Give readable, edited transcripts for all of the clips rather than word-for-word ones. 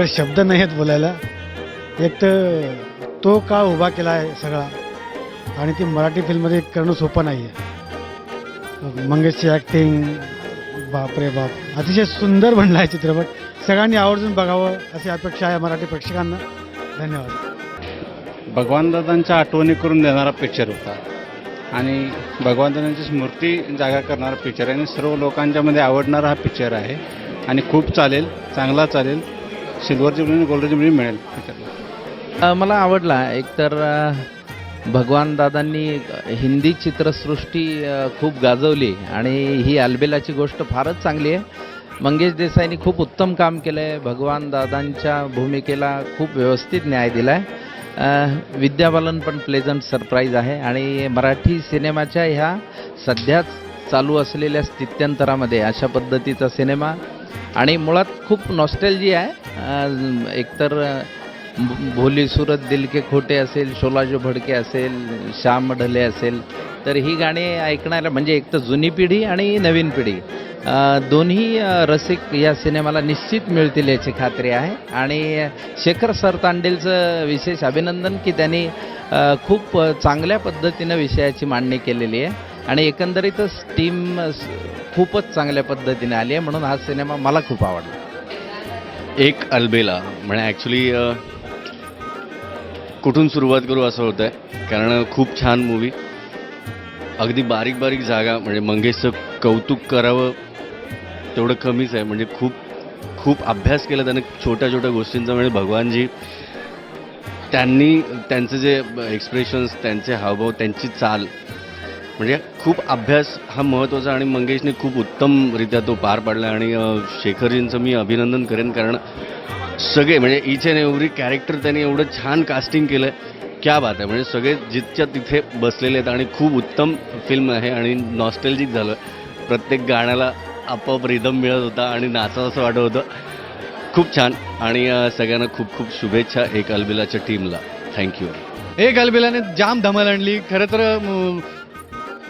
माझ्याकडे शब्द नाही आहेत बोलायला. एक तर तो काळ उभा केला आहे सगळा, आणि ती मराठी फिल्ममध्ये करणं सोपं नाही आहे. मंगेशची ॲक्टिंग बापरे बाप, अतिशय सुंदर बनला आहे चित्रपट. सगळ्यांनी आवर्जून बघावं अशी अपेक्षा आहे मराठी प्रेक्षकांना. धन्यवाद. भगवानदादांच्या आठवणी करून देणारा पिक्चर होता आणि भगवानदादांची स्मृती जागा करणारा पिक्चर आहे आणि सर्व लोकांच्या मध्ये आवडणारा हा पिक्चर आहे आणि खूप चालेल, चांगला चालेल. सिल्वर जुबली आणि गोल्डन जुबली मिळेल पिक्चरला. मला आवडला. एकतर भगवान दादांनी हिंदी चित्रसृष्टी खूप गाजवली आणि ही अलबेलाची गोष्ट फारच चांगली आहे. मंगेश देसाईंनी खूप उत्तम काम केलं आहे. भगवान दादांच्या भूमिकेला खूप व्यवस्थित न्याय दिला आहे. विद्या बालन पण प्लेझंट सरप्राईज आहे आणि मराठी सिनेमाच्या ह्या सध्याच चालू असलेल्या स्थित्यंतरामध्ये अशा पद्धतीचा सिनेमा आणि मुळात खूप नॉस्टॅल्जी आहे. एकतर भोली सूरत दिल के खोटे असेल, शोला जो भडके असेल, श्याम ढले असेल, तर ही गाणी ऐकणाऱ्या म्हणजे एक तर जुनी पिढी आणि नवीन पिढी दोन्ही रसिक या सिनेमाला निश्चित मिळतील याची खात्री आहे. आणि शेखर सरतांडेलचं विशेष अभिनंदन की त्यांनी खूप चांगल्या पद्धतीनं विषयाची मांडणी केलेली आहे आणि एकंदरीतच टीम खूपच चांगल्या पद्धतीने आली आहे, म्हणून हा सिनेमा मला खूप आवडला. एक अलबेला म्हणजे ॲक्च्युली कुठून सुरुवात करू असं होतं आहे, कारण खूप छान मूवी. अगदी बारीक बारीक जागा म्हणजे मंगेशचं कौतुक करावं तेवढं कमीच आहे. म्हणजे खूप खूप अभ्यास केला त्याने छोट्या छोट्या गोष्टींचा. म्हणजे भगवानजी त्यांनी त्यांचे जे एक्सप्रेशन्स, त्यांचे हावभाव, त्यांची चाल, म्हणजे खूप अभ्यास हा महत्त्वाचा आणि मंगेशने खूप उत्तमरित्या तो पार पाडला. आणि शेखरजींचं मी अभिनंदन करेन, कारण सगळे म्हणजे इच अँड एव्हरी कॅरेक्टर त्यांनी एवढं छान कास्टिंग केलं, क्या बात आहे. म्हणजे सगळे जिथच्या तिथे बसलेले आहेत आणि खूप उत्तम फिल्म आहे आणि नॉस्टॅल्जिक झालं. प्रत्येक गाण्याला आपोआप रिदम मिळत होता आणि नाचावं असं वाटत होतं. खूप छान. आणि सगळ्यांना खूप खूप शुभेच्छा एक अलबेलाच्या टीमला. थँक्यू. एक अलबेलाने जाम धमाल आणली. खरं तर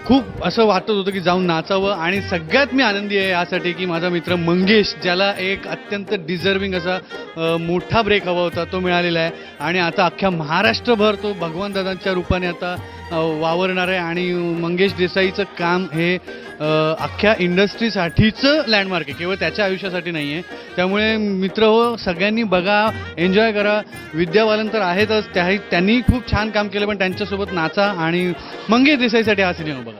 खूप असं वाटत होतं की जाऊन नाचावं आणि सगळ्यात मी आनंदी आहे यासाठी की माझा मित्र मंगेश, ज्याला एक अत्यंत डिझर्विंग असा मोठा ब्रेक हवा होता, तो मिळालेला आहे आणि आता अख्ख्या महाराष्ट्रभर तो भगवान दादांच्या रूपाने आता वावरणार आहे. आणि मंगेश देसाईचं काम हे अख्ख्या इंडस्ट्रीसाठीचं लँडमार्क आहे, केवळ त्याच्या आयुष्यासाठी नाही आहे. त्यामुळे मित्र हो, सगळ्यांनी बघा, एन्जॉय करा. विद्या बालन तर आहेतच, त्यांनी खूप छान काम केलं, पण त्यांच्यासोबत नाचा आणि मंगेश देसाईसाठी हा सिनेमा बघा.